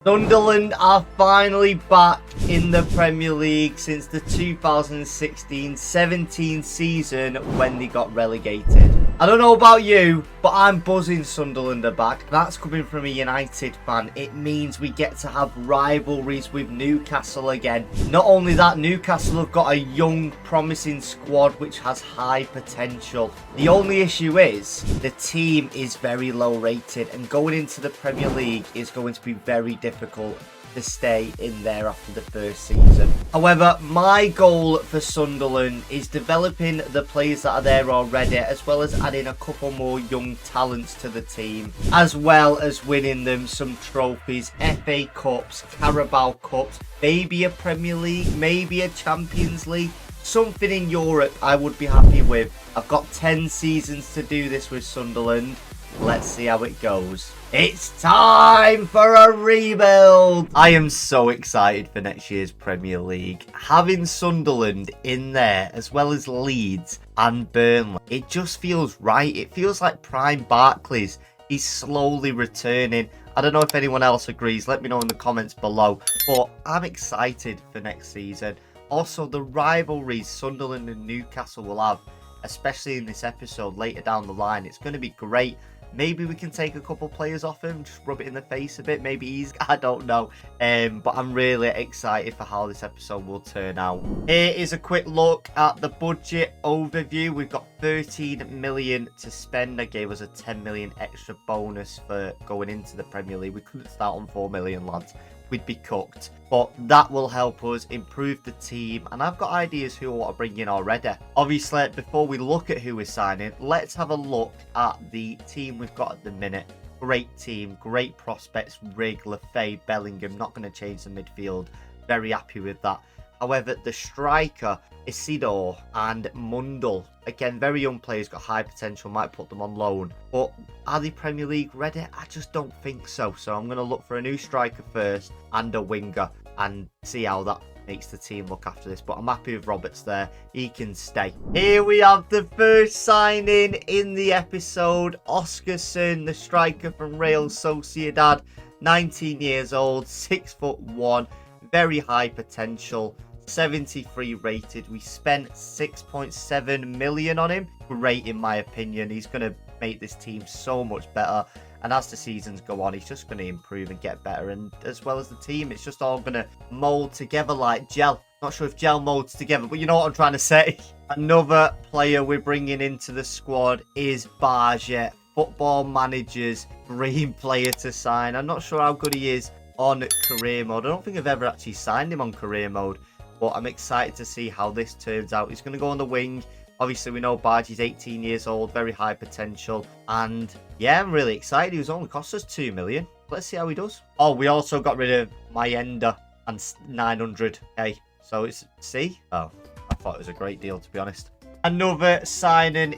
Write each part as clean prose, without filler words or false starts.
Sunderland are finally back in the Premier League since the 2016-17 season when they got relegated. I don't know about you, but I'm buzzing Sunderland are back. That's coming from a United fan. It means we get to have rivalries with Newcastle again. Not only that, Newcastle have got a young, promising squad which has high potential. The only issue is the team is very low rated, and going into the Premier League is going to be very difficult to stay in there after the first season. However, my goal for Sunderland is developing the players that are there already, as well as adding a couple more young talents to the team, as well as winning them some trophies, FA Cups, Carabao Cups, maybe a Premier League, maybe a Champions League. Something in Europe I would be happy with. I've got 10 seasons to do this with Sunderland. Let's see how it goes. It's time for a rebuild. I am so excited for next year's Premier League. Having Sunderland in there, as well as Leeds and Burnley, it just feels right. It feels like prime Barclays is slowly returning. I don't know if anyone else agrees. Let me know in the comments below. But I'm excited for next season. Also, the rivalries Sunderland and Newcastle will have, especially in this episode later down the line, it's going to be great. Maybe we can take a couple players off him, just rub it in the face a bit. Maybe I don't know. But I'm really excited for how this episode will turn out. Here is a quick look at the budget overview. We've got 13 million to spend. That gave us a 10 million extra bonus for going into the Premier League. We couldn't start on 4 million, lads. We'd be cooked, but that will help us improve the team, and I've got ideas who I want to bring in already. Obviously, before we look at who we're signing, let's have a look at the team we've got at the minute. Great team, great prospects. Rigg, Lefay, Bellingham, not going to change the midfield. Very happy with that. However, the striker, Isidore and Mundell, again, very young players, got high potential, might put them on loan. But are they Premier League ready? I just don't think so. So I'm going to look for a new striker first and a winger and see how that makes the team look after this. But I'm happy with Roberts there. He can stay. Here we have the first signing in the episode. Oscarson, the striker from Real Sociedad, 19 years old, 6'1", very high potential. 73 rated. We spent 6.7 million on him. Great in my opinion. He's going to make this team so much better, and as the seasons go on, he's just going to improve and get better, and as well as the team, it's just all going to mold together like gel. Not sure if gel molds together, but you know what I'm trying to say. Another player we're bringing into the squad is Barge, Football Manager's dream player to sign. I'm not sure how good he is on career mode. I don't think I've ever actually signed him on career mode, but I'm excited to see how this turns out. He's going to go on the wing. Obviously, we know Bargie's 18 years old, very high potential. And yeah, I'm really excited. He was only cost us 2 million. Let's see how he does. Oh, we also got rid of Mayenda and 900k. So it's C. Oh, I thought it was a great deal, to be honest. Another signing,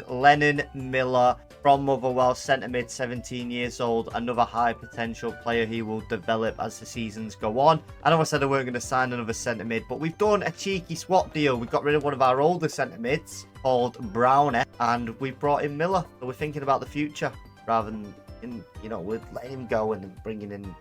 Lennon Miller from Motherwell, centre mid, 17 years old. Another high potential player he will develop as the seasons go on. I know I said I weren't going to sign another centre mid, but we've done a cheeky swap deal. We got rid of one of our older centre mids called Browner, and we've brought in Miller. So we're thinking about the future rather than, we're letting him go and bringing in.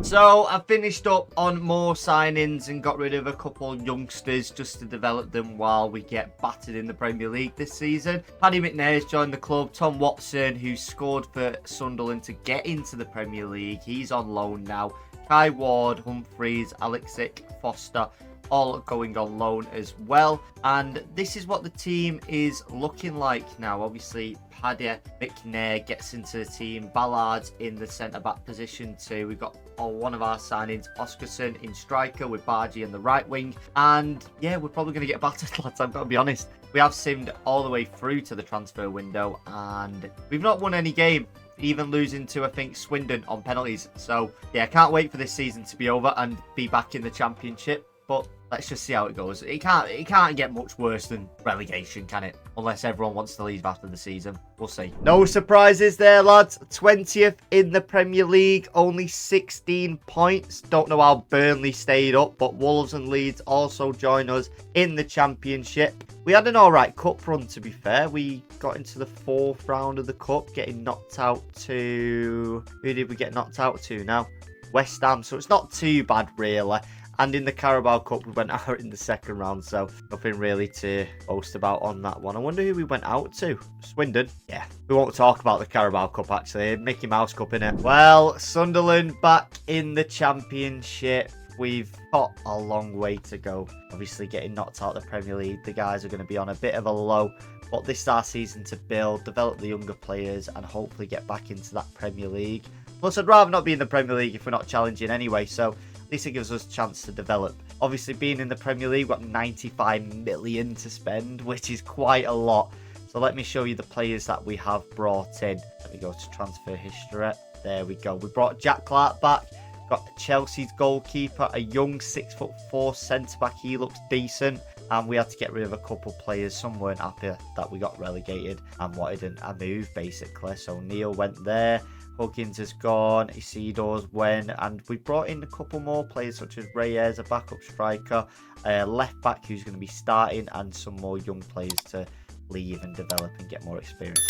So I finished up on more signings and got rid of a couple youngsters just to develop them while we get battered in the Premier League this season. Paddy McNair's joined the club. Tom Watson, who scored for Sunderland to get into the Premier League, he's on loan now. Kai Ward, Humphreys, Alexic, Foster, all going on loan as well. And this is what the team is looking like now. Obviously, Paddy McNair gets into the team. Ballard's in the centre-back position too. We've got one of our signings, Oscarson, in striker with Bargie in the right wing. And yeah, we're probably going to get battered, lads. I've got to be honest. We have simmed all the way through to the transfer window, and we've not won any game, even losing to, I think, Swindon on penalties. So yeah, I can't wait for this season to be over and be back in the Championship. But Let's just see how it goes. It can't get much worse than relegation, can it? Unless everyone wants to leave after the season. We'll see. No surprises there, lads. 20th in the Premier League. Only 16 points. Don't know how Burnley stayed up, but Wolves and Leeds also join us in the Championship. We had an alright cup run, to be fair. We got into the 4th round of the cup, getting knocked out to... Who did we get knocked out to now? West Ham. So it's not too bad, really. And in the Carabao Cup, we went out in the 2nd round, so nothing really to boast about on that one. I wonder who we went out to. Swindon? Yeah. We won't talk about the Carabao Cup, actually. Mickey Mouse Cup, innit? Well, Sunderland back in the Championship. We've got a long way to go. Obviously, getting knocked out of the Premier League, the guys are going to be on a bit of a low. But this is our season to build, develop the younger players, and hopefully get back into that Premier League. Plus, I'd rather not be in the Premier League if we're not challenging anyway, so at least it gives us a chance to develop. Obviously, being in the Premier League, we've got 95 million to spend, which is quite a lot. So let me show you the players that we have brought in. Let me go to transfer history. There we go. We brought Jack Clark back. Got Chelsea's goalkeeper, a young 6'4" centre-back. He looks decent. And we had to get rid of a couple players. Some weren't happy that we got relegated and wanted a move, basically. So Neil went there. Huggins has gone, Isidor's went, and we brought in a couple more players such as Reyes, a backup striker, left back who's going to be starting, and some more young players to leave and develop and get more experience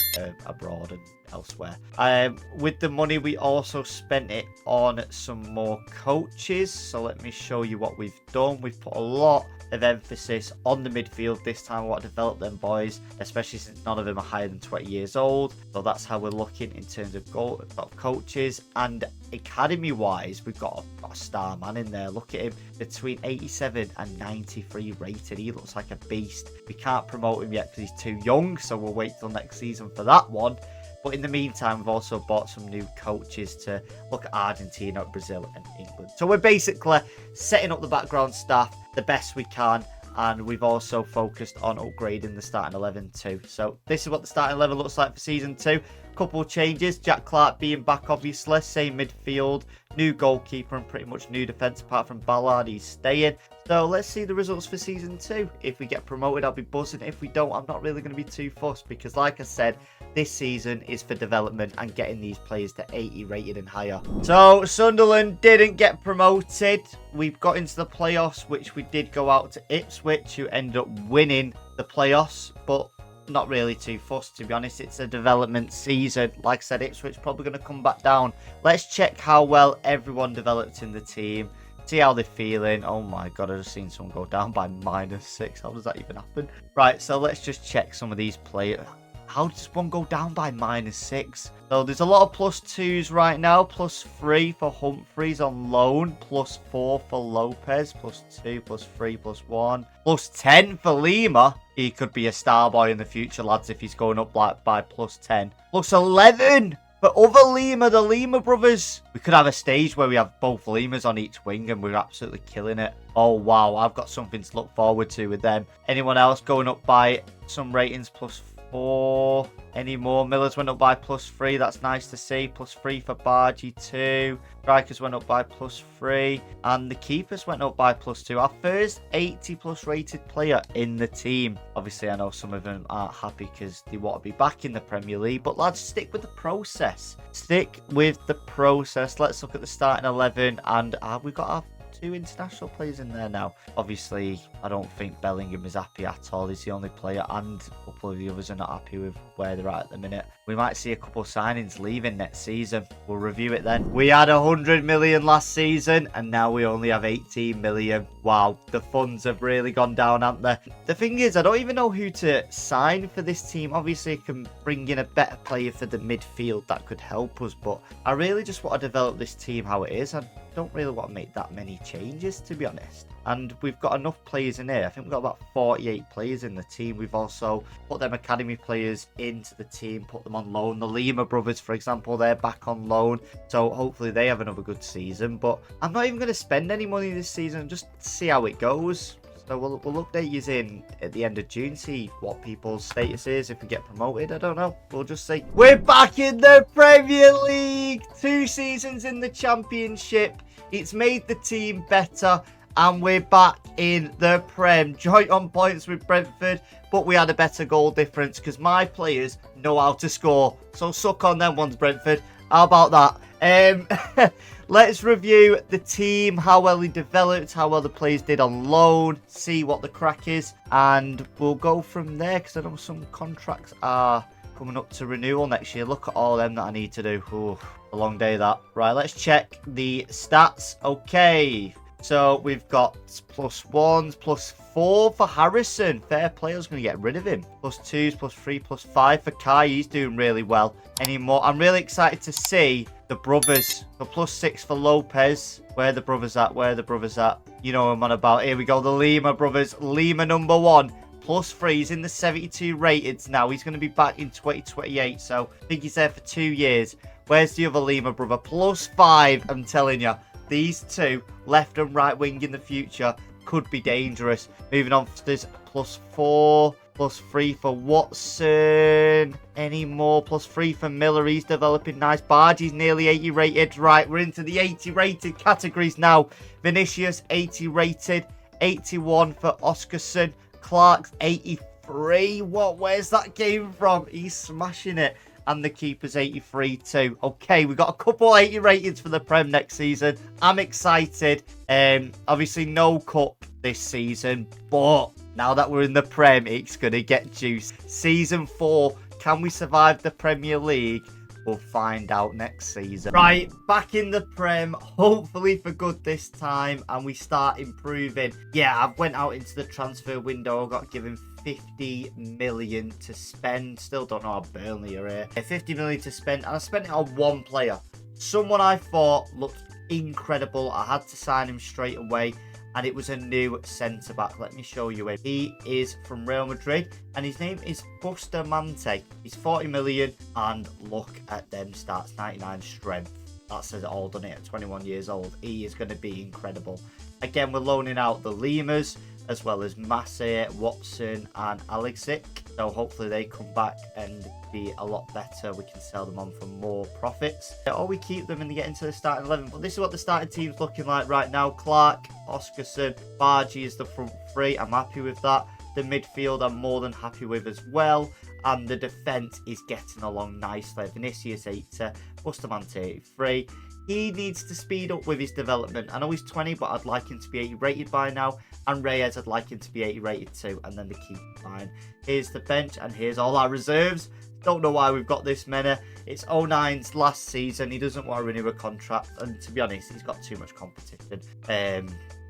abroad and elsewhere. With the money, we also spent it on some more coaches. So let me show you what we've done. We've put a lot of emphasis on the midfield this time. We want to develop them boys, especially since none of them are higher than 20 years old. So that's how we're looking in terms of coaches. And academy wise, we've got a star man in there. Look at him, between 87 and 93 rated. He looks like a beast. We can't promote him yet because he's too young, so we'll wait till next season for that one. But in the meantime, we've also bought some new coaches to look at Argentina, Brazil and England. So we're basically setting up the background staff the best we can. And we've also focused on upgrading the starting 11 too. So this is what the starting 11 looks like for season 2. Couple of changes. Jack Clark being back, obviously. Same midfield. New goalkeeper and pretty much new defence apart from Ballard. He's staying. So let's see the results for season 2. If we get promoted, I'll be buzzing. If we don't, I'm not really going to be too fussed. Because like I said, this season is for development and getting these players to 80 rated and higher. So Sunderland didn't get promoted. We've got into the playoffs, which we did go out to Ipswich, who ended up winning the playoffs. But not really too fussed, to be honest. It's a development season. Like I said, Ipswich probably going to come back down. Let's check how well everyone developed in the team. See how they're feeling. Oh my god, I just seen someone go down by -6. How does that even happen? Right, so let's just check some of these players. How does one go down by -6? So there's a lot of +2s right now. +3 for Humphreys on loan. +4 for Lopez. +2, +3, +1. +10 for Lima. He could be a star boy in the future, lads, if he's going up like by +10. +11 for other Lima, the Lima brothers. We could have a stage where we have both Limas on each wing and we're absolutely killing it. Oh wow, I've got something to look forward to with them. Anyone else going up by some ratings? +4. Any more? Millers went up by +3. That's nice to see. +3 for Bargy too. Strikers went up by +3. And the keepers went up by +2. Our first 80+ rated player in the team. Obviously, I know some of them aren't happy because they want to be back in the Premier League. But lads, stick with the process. Stick with the process. Let's look at the starting 11. And we've got our 2 international players in there now. Obviously, I don't think Bellingham is happy at all. He's the only player, and a couple of the others are not happy with where they're at the minute. We might see a couple of signings leaving next season. We'll review it then. We had 100 million last season, and now we only have 18 million. Wow, the funds have really gone down, haven't they? The thing is, I don't even know who to sign for this team. Obviously, I can bring in a better player for the midfield that could help us, but I really just want to develop this team how it is. I don't really want to make that many changes, to be honest. And we've got enough players in here. I think we've got about 48 players in the team. We've also put them academy players into the team, put them on loan. The Lima brothers, for example, they're back on loan. So hopefully they have another good season. But I'm not even going to spend any money this season. Just see how it goes. So we'll update you in at the end of June, see what people's status is if we get promoted. I don't know. We'll just see. We're back in the Premier League. 2 seasons in the Championship. It's made the team better. And we're back in the Prem. Joint on points with Brentford, but we had a better goal difference because my players know how to score. So suck on them ones, Brentford. How about that? Let's review the team, how well he developed, how well the players did on loan, see what the crack is, and we'll go from there because I know some contracts are coming up to renewal next year. Look at all them that I need to do. Ooh, a long day that. Right, let's check the stats. Okay, so we've got +1s, +4 for Harrison. Fair play, I was going to get rid of him. +2s, +3, +5 for Kai. He's doing really well. Anymore, I'm really excited to see the brothers. So +6 for Lopez. Where are the brothers at? Where are the brothers at? You know what I'm on about. Here we go, the Lima brothers. Lima #1. +3. He's in the 72 rated now. He's going to be back in 2028. So I think he's there for 2 years. Where's the other Lima brother? +5. I'm telling you. These two, left and right wing in the future, could be dangerous. Moving on, there's +4, +3 for Watson. Any more? +3 for Miller. He's developing nice. Bargie's nearly 80 rated. Right, we're into the 80 rated categories now. Vinicius, 80 rated. 81 for Oscarson. Clark's 83. Where's that came from? He's smashing it. And the keeper's 83 too. Okay, we've got a couple 80 ratings for the Prem next season. I'm excited. Obviously no cup this season, but now that we're in the Prem, it's going to get juice. Season 4, can we survive the Premier League? We'll find out next season. Right, back in the Prem, hopefully for good this time, and we start improving. Yeah, I've went out into the transfer window. I got given 50 million to spend. Still don't know how Burnley are here. 50 million to spend, and I spent it on one player. Someone I thought looked incredible. I had to sign him straight away, and it was a new centre-back. Let me show you him. He is from Real Madrid, and his name is Bustamante. He's 40 million, and look at them stats. 99 strength. That says it all, doesn't it? At 21 years old, he is going to be incredible. Again, we're loaning out the Limas, as well as Massey, Watson, and Alexic. So hopefully they come back and be a lot better. We can sell them on for more profits. Or we keep them and they get into the starting 11. But this is what the starting team's looking like right now. Clark, Oscarson, Bargie is the front three. I'm happy with that. The midfield I'm more than happy with as well. And the defence is getting along nicely. Vinicius 80, Bustamante 83. He needs to speed up with his development. I know he's 20, but I'd like him to be 80 rated by now. And Reyes, I'd like him to be 80 rated too. And then the keeper line. Here's the bench, and here's all our reserves. Don't know why we've got this many. It's 09's last season. He doesn't want to renew a contract. And to be honest, he's got too much competition.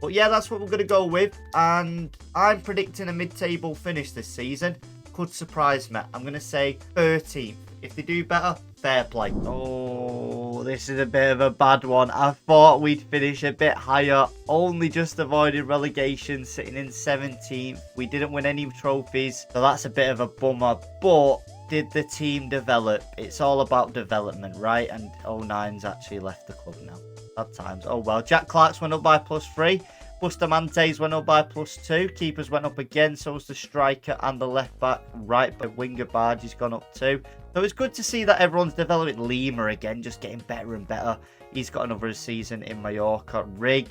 But yeah, that's what we're going to go with. And I'm predicting a mid-table finish this season. Could surprise me. I'm going to say 13th. If they do better, fair play. Oh, this is a bit of a bad one. I thought we'd finish a bit higher. Only just avoided relegation, sitting in 17th. We didn't win any trophies, so that's a bit of a bummer. But did the team develop? It's all about development, right? And 09's actually left the club now. Bad times. Oh well. Jack Clark's went up by +3. Bustamante's went up by +2. Keepers went up again. So was the striker and the left back. Right back winger Bargie's gone up too. So it's good to see that everyone's developing. Lima again, just getting better and better. He's got another season in Mallorca. Rig,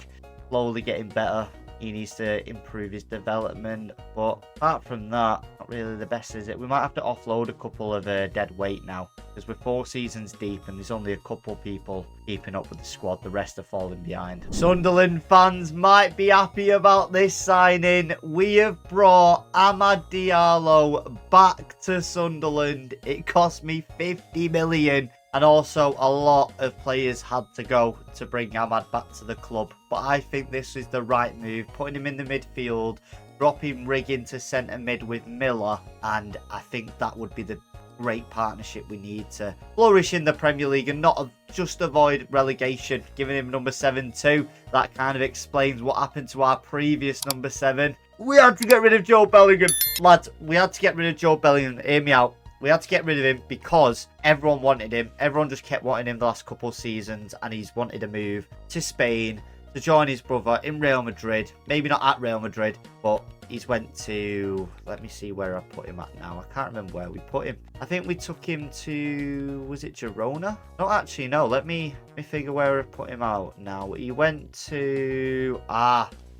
slowly getting better. He needs to improve his development. But apart from that, not really the best, is it? We might have to offload a couple of dead weight now. Because we're 4 seasons deep and there's only a couple people keeping up with the squad. The rest are falling behind. Sunderland fans might be happy about this signing. We have brought Amad Diallo back to Sunderland. It cost me 50 million. And also a lot of players had to go to bring Amad back to the club. But I think this is the right move. Putting him in the midfield, dropping Rig into centre mid with Miller. And I think that would be the great partnership we need to flourish in the Premier League and not just avoid relegation. Giving him number 7 too. That kind of explains what happened to our previous number 7. We had to get rid of Joe Bellingham. Lads, we had to get rid of Joe Bellingham. Hear me out. We had to get rid of him because everyone wanted him. Everyone just kept wanting him the last couple of seasons, and he's wanted to move to Spain to join his brother in Real Madrid. Maybe not at Real Madrid, but he's went to... Let me see where I put him at now. I can't remember where we put him. I think we took him to... Was it Girona? No, actually, no. Let me figure where I put him out now. He went to...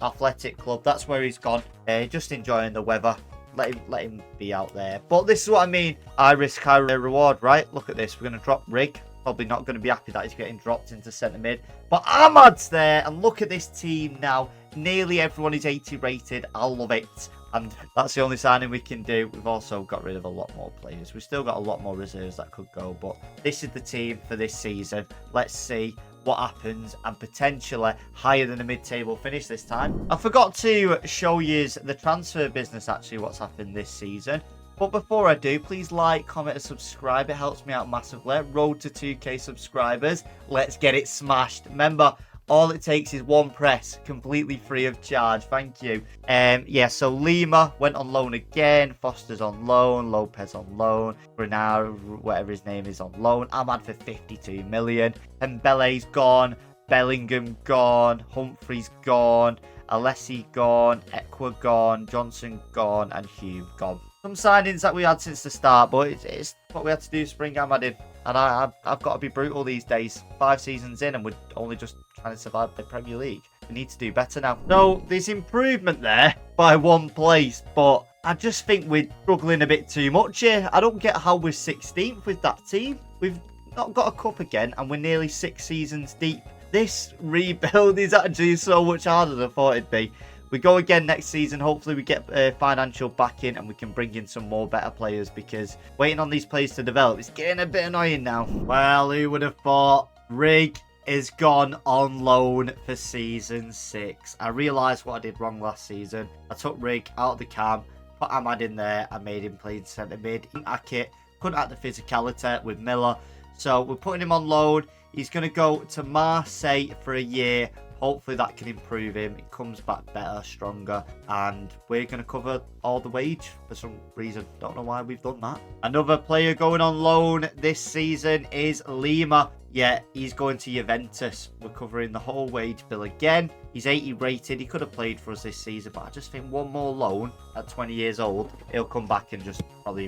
Athletic Club. That's where he's gone. Just enjoying the weather. Let him be out there. But this is what I mean. High risk, high reward, right? Look at this. We're going to drop Rig. Probably not going to be happy that he's getting dropped into centre mid. But Ahmad's there. And look at this team now. Nearly everyone is 80 rated. I love it. And that's the only signing we can do. We've also got rid of a lot more players. We've still got a lot more reserves that could go. But this is the team for this season. Let's see what happens, and potentially higher than a mid-table finish this time. I forgot to show you the transfer business, actually, what's happened this season. But before I do, please like, comment, and subscribe. It helps me out massively. Road to 2k subscribers. Let's get it smashed. Remember, all it takes is one press, completely free of charge. Thank you. Yeah, so Lima went on loan again. Foster's on loan. Lopez on loan. Grenard, whatever his name is, on loan. Ahmad for 52 million. Mbele's gone. Bellingham gone. Humphrey's gone. Alessi gone. Ekwa gone. Johnson gone. And Hugh gone. Some signings that we had since the start, but it's what we had to do to bring Ahmad in. And I've got to be brutal these days. 5 seasons in and we're only just trying to survive the Premier League. We need to do better now. So there's improvement there by 1 place, but I just think we're struggling a bit too much here. I don't get how we're 16th with that team. We've not got a cup again and we're nearly 6 seasons deep. This rebuild is actually so much harder than I thought it'd be. We go again next season. Hopefully we get financial backing and we can bring in some more better players, because waiting on these players to develop is getting a bit annoying now. Well, who would have thought? Rig is gone on loan for season 6. I realised what I did wrong last season. I took Rig out of the cam, put Ahmad in there, I made him play in centre mid. Couldn't hack it, couldn't hack the physicality with Miller. So we're putting him on loan. He's going to go to Marseille for a year. Hopefully that can improve him. It comes back better, stronger, and we're going to cover all the wage for some reason. Don't know why we've done that. Another player going on loan this season is Lima. Yeah, he's going to Juventus. We're covering the whole wage bill again. He's 80 rated. He could have played for us this season, but I just think one more loan at 20 years old, he'll come back and just probably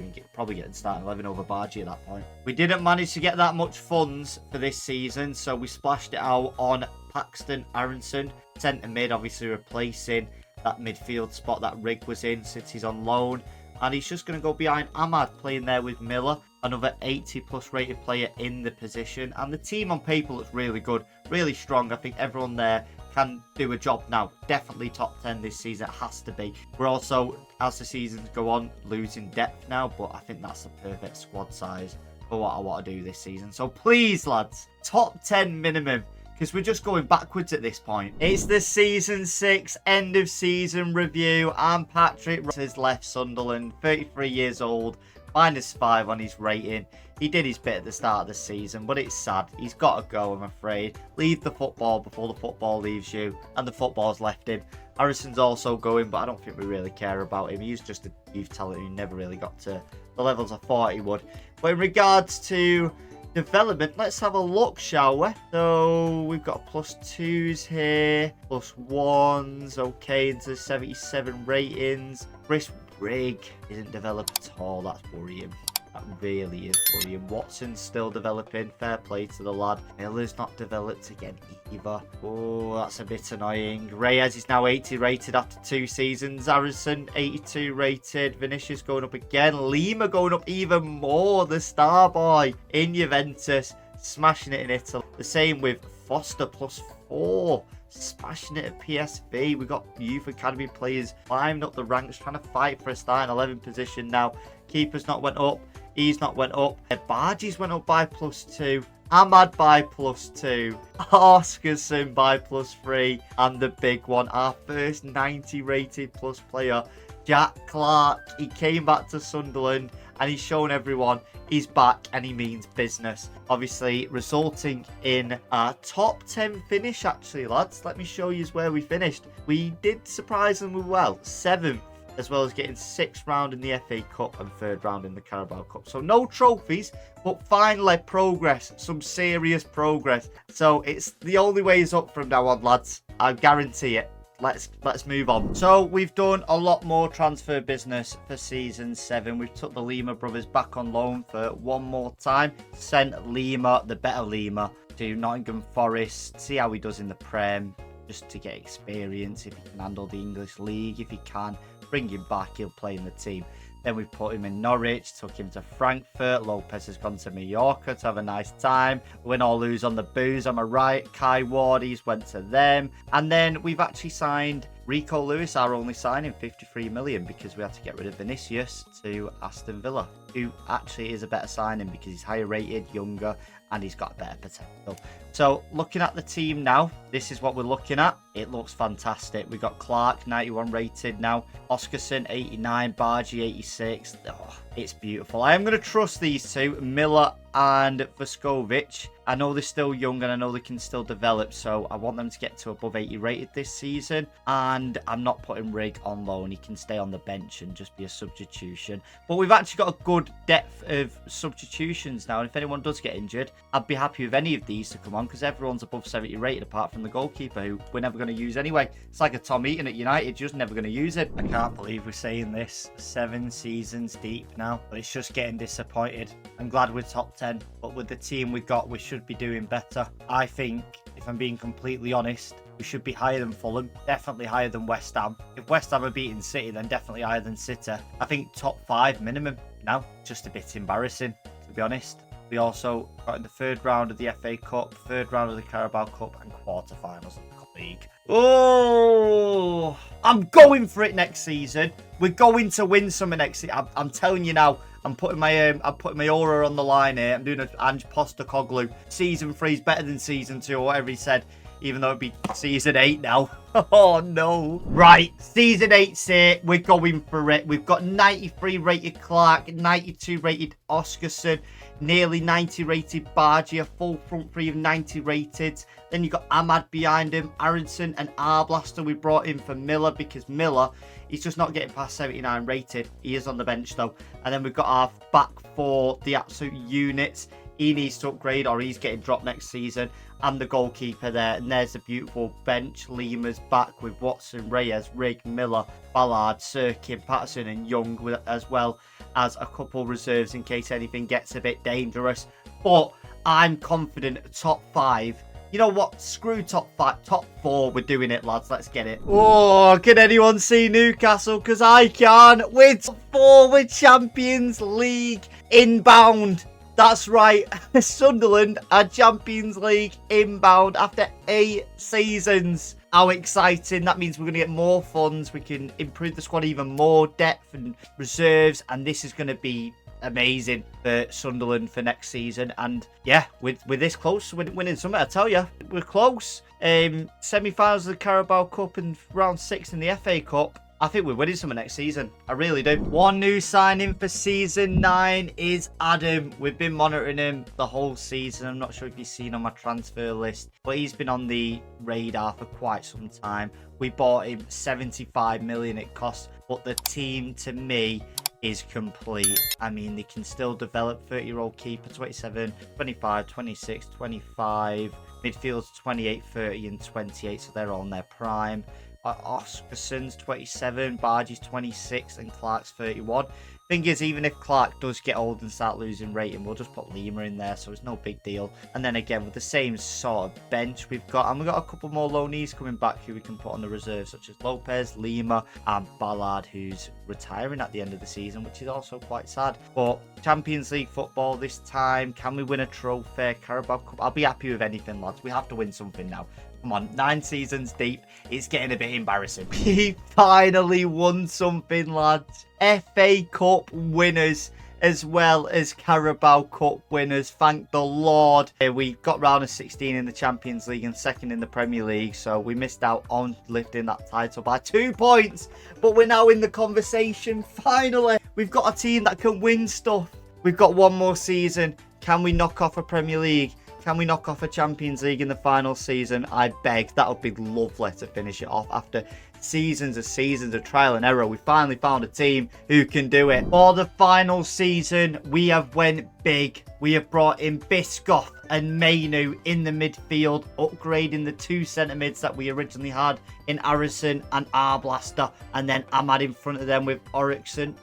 get in starting 11 over Bargy at that point. We didn't manage to get that much funds for this season, so we splashed it out on Paxton Aronson, centre mid, obviously replacing that midfield spot that Rig was in since he's on loan. And he's just going to go behind Ahmad, playing there with Miller, another 80+ rated player in the position. And the team on paper looks really good, really strong. I think everyone there can do a job now. Definitely top 10 this season, it has to be. We're also, as the seasons go on, losing depth now, but I think that's the perfect squad size for what I want to do this season. So please, lads, top 10 minimum, because we're just going backwards at this point. It's the season 6 end of season review. I'm Patrick. Has left Sunderland, 33 years old, -5 on his rating. He did his bit at the start of the season, but it's sad. He's got to go, I'm afraid. Leave the football before the football leaves you, and the football's left him. Harrison's also going, but I don't think we really care about him. He's just a youth talent who never really got to the levels I thought he would. But in regards to development, let's have a look, shall we? So we've got +2s here, +1s, okay, into 77 ratings. Chris Rig isn't developed at all. That's worrying. That really is worrying. Watson's still developing. Fair play to the lad. Miller's not developed again either. Oh, that's a bit annoying. Reyes is now 80 rated after 2 seasons. Harrison 82 rated. Vinicius going up again. Lima going up even more. The star boy in Juventus, smashing it in Italy. The same with Foster, +4. Smashing it at PSV. We've got youth academy players climbing up the ranks, trying to fight for a starting 11 position now. Keeper's not went up. He's not went up. Bargy's went up by +2. Ahmad by +2. Oscarson by +3. And the big one, our first 90 rated plus player, Jack Clark. He came back to Sunderland and he's shown everyone he's back and he means business. Obviously resulting in our top 10 finish, actually, lads. Let me show you where we finished. We did surprisingly well. 7th, as well as getting 6th round in the FA Cup and 3rd round in the Carabao Cup. So no trophies, but finally progress. Some serious progress. So it's the only way is up from now on, lads. I guarantee it. Let's move on. So we've done a lot more transfer business for season 7. We've took the Lima brothers back on loan for one more time. Sent Lima, the better Lima, to Nottingham Forest. See how he does in the Prem. just to get experience. If he can handle the English league, if he can, bring him back, he'll play in the team. Then we put him in Norwich, took him to Frankfurt. Lopez has gone to Mallorca to have a nice time. Win or lose on the booze, am I right? Kai Ward, he's went to them. And then we've actually signed Rico Lewis, our only signing, 53 million, because we had to get rid of Vinicius to Aston Villa, who actually is a better signing because he's higher rated, younger, and he's got better potential. So looking at the team now, this is what we're looking at. It looks fantastic. We got Clark, 91 rated now. Oscarson, 89. Bargy, 86. Oh, it's beautiful. I am going to trust these two, Miller and Vuskovic. I know they're still young and I know they can still develop, so I want them to get to above 80 rated this season. And I'm not putting Rig on loan. He can stay on the bench and just be a substitution. But we've actually got a good depth of substitutions now. And if anyone does get injured, I'd be happy with any of these to come on, because everyone's above 70 rated apart from the goalkeeper, who we're never going to use anyway. It's like a Tom Eaton at United, you're just never going to use it. I can't believe we're saying this 7 seasons deep now, but it's just getting disappointed. I'm glad we're top 10, but with the team we got, we should be doing better. I think, if I'm being completely honest, we should be higher than Fulham, definitely higher than West Ham. If West Ham are beating City, then definitely higher than City. I think top 5 minimum. Now, just a bit embarrassing, to be honest. We also got in the 3rd round of the FA Cup, 3rd round of the Carabao Cup, and quarterfinals of the Cup League. Oh, I'm going for it next season. We're going to win something next season. I'm telling you now. I'm putting my aura on the line here. I'm doing an Ange Postecoglou. Season 3 is better than season 2, or whatever he said, even though it'd be season 8 now. Oh no. Right, season 8's here. We're going for it. We've got 93 rated Clark, 92 rated Oscarson, nearly 90 rated Bargy, a full front 3 of 90 rated. Then you've got Ahmad behind him, Aronson and Arblaster we brought in for Miller, because Miller, he's just not getting past 79 rated. He is on the bench though. And then we've got our back 4, the absolute units. He needs to upgrade or he's getting dropped next season. And the goalkeeper there. And there's a beautiful bench. Lima's back with Watson, Reyes, Rig, Miller, Ballard, Sirkin, Patterson and Young, as well as a couple reserves in case anything gets a bit dangerous. But I'm confident top 5. You know what? Screw top 5. Top 4. We're doing it, lads. Let's get it. Oh, can anyone see Newcastle? Because I can. We're top 4 with Champions League inbound. That's right. Sunderland are Champions League inbound after 8 seasons. How exciting. That means we're going to get more funds. We can improve the squad even more. Depth and reserves. And this is going to be amazing for Sunderland for next season. And yeah, we're this close to winning something, I tell you. We're close. Semi-finals of the Carabao Cup and round 6 in the FA Cup. I think we're winning something next season. I really do. One new signing for season 9 is Adam. We've been monitoring him the whole season. I'm not sure if you've seen on my transfer list, but he's been on the radar for quite some time. We bought him 75 million it cost, but the team to me is complete. I mean, they can still develop. 30-year-old keeper, 27, 25, 26, 25. Midfield's 28, 30 and 28, so they're on their prime. Oscarson's 27, Bargy's 26 and Clark's 31. Thing is, even if Clark does get old and start losing rating, we'll just put Lima in there, so it's no big deal. And then again, with the same sort of bench we've got, and we've got a couple more loanees coming back who we can put on the reserve, such as Lopez, Lima and Ballard, who's retiring at the end of the season, which is also quite sad. But Champions League football this time, can we win a trophy? Carabao Cup, I'll be happy with anything, lads. We have to win something now. Come on, 9 seasons deep. It's getting a bit embarrassing. We finally won something, lads. FA Cup winners as well as Carabao Cup winners. Thank the Lord. We got round of 16 in the Champions League and 2nd in the Premier League. So we missed out on lifting that title by 2 points. But we're now in the conversation. Finally, we've got a team that can win stuff. We've got one more season. Can we knock off a Premier League? Can we knock off a Champions League in the final season? I beg. That would be lovely to finish it off after seasons of trial and error. We finally found a team who can do it. For the final season, we have went big. We have brought in Biscoff and Mainu in the midfield, upgrading the 2 centre mids that we originally had in Harrison and Arblaster. And then Ahmad in front of them with Oscarson,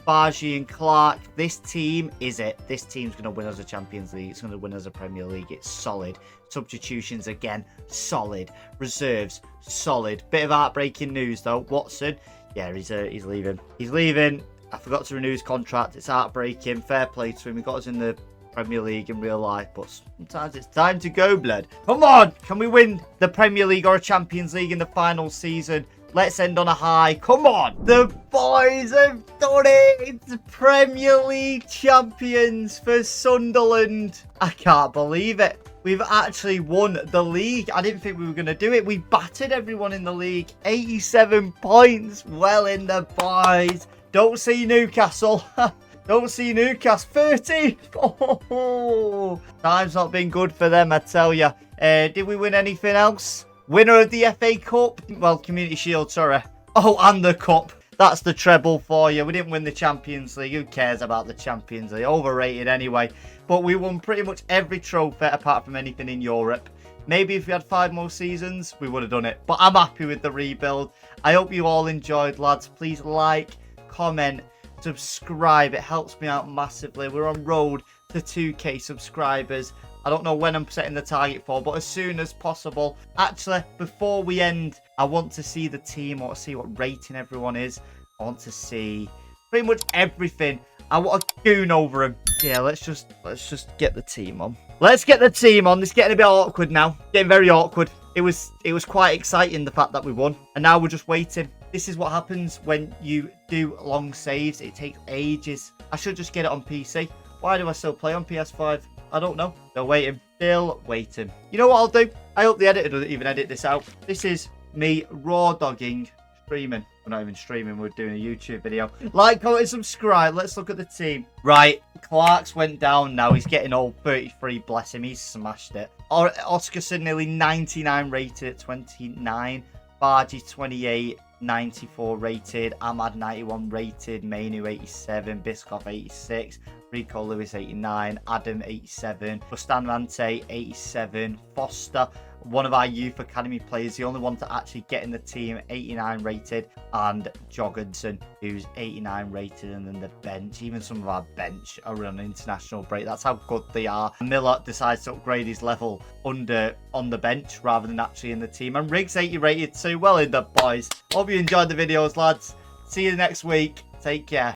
Bargi and Clark. This team is it. This team's going to win us a Champions League. It's going to win us a Premier League. It's solid. Substitutions again, solid. Reserves, solid. Bit of heartbreaking news though. Watson, yeah, he's leaving. He's leaving. I forgot to renew his contract. It's heartbreaking. Fair play to him. He got us in the Premier League in real life, but sometimes it's time to go, blood. Come on! Can we win the Premier League or a Champions League in the final season? Let's end on a high. Come on! The boys have done it! It's Premier League champions for Sunderland. I can't believe it. We've actually won the league. I didn't think we were going to do it. We battered everyone in the league. 87 points. Well in the boys. Don't see Newcastle. Don't see Newcastle. 30. Oh, time's not been good for them, I tell you. Did we win anything else? Winner of the FA Cup. Well, Community Shield, sorry. Oh, and the Cup. That's the treble for you. We didn't win the Champions League. Who cares about the Champions League? Overrated anyway. But we won pretty much every trophy apart from anything in Europe. Maybe if we had 5 more seasons, we would have done it. But I'm happy with the rebuild. I hope you all enjoyed, lads. Please like, comment, subscribe. It helps me out massively. We're on road to 2k subscribers. I don't know when I'm setting the target for, but as soon as possible. Actually, before we end, I want to see the team. I want to see what rating everyone is. I want to see pretty much everything. I want a goon over him. Yeah, let's just get the team on. Let's get the team on. It's getting a bit awkward now. Getting very awkward. It was quite exciting, the fact that we won. And now we're just waiting. This is what happens when you do long saves. It takes ages. I should just get it on PC. Why do I still play on PS5? I don't know. Still waiting. Still waiting. You know what I'll do? I hope the editor doesn't even edit this out. This is me raw dogging streaming. We're not even streaming. We're doing a YouTube video. Like, comment, subscribe. Let's look at the team. Right. Clark's went down now. He's getting old. 33. Bless him. He's smashed it. Oscarson nearly 99 rated at 29. Bargi 28. 94 rated, Ahmad 91 rated, Mainu 87, Biscoff 86, Rico Lewis 89, Adam 87, Bustamante 87, Foster, one of our youth academy players, the only one to actually get in the team, 89 rated, and Jorgensen, who's 89 rated, and then the bench, even some of our bench are on an international break. That's how good they are. Miller decides to upgrade his level on the bench rather than actually in the team, and Riggs 80 rated too. Well in the boys. Hope you enjoyed the videos, lads. See you next week. Take care.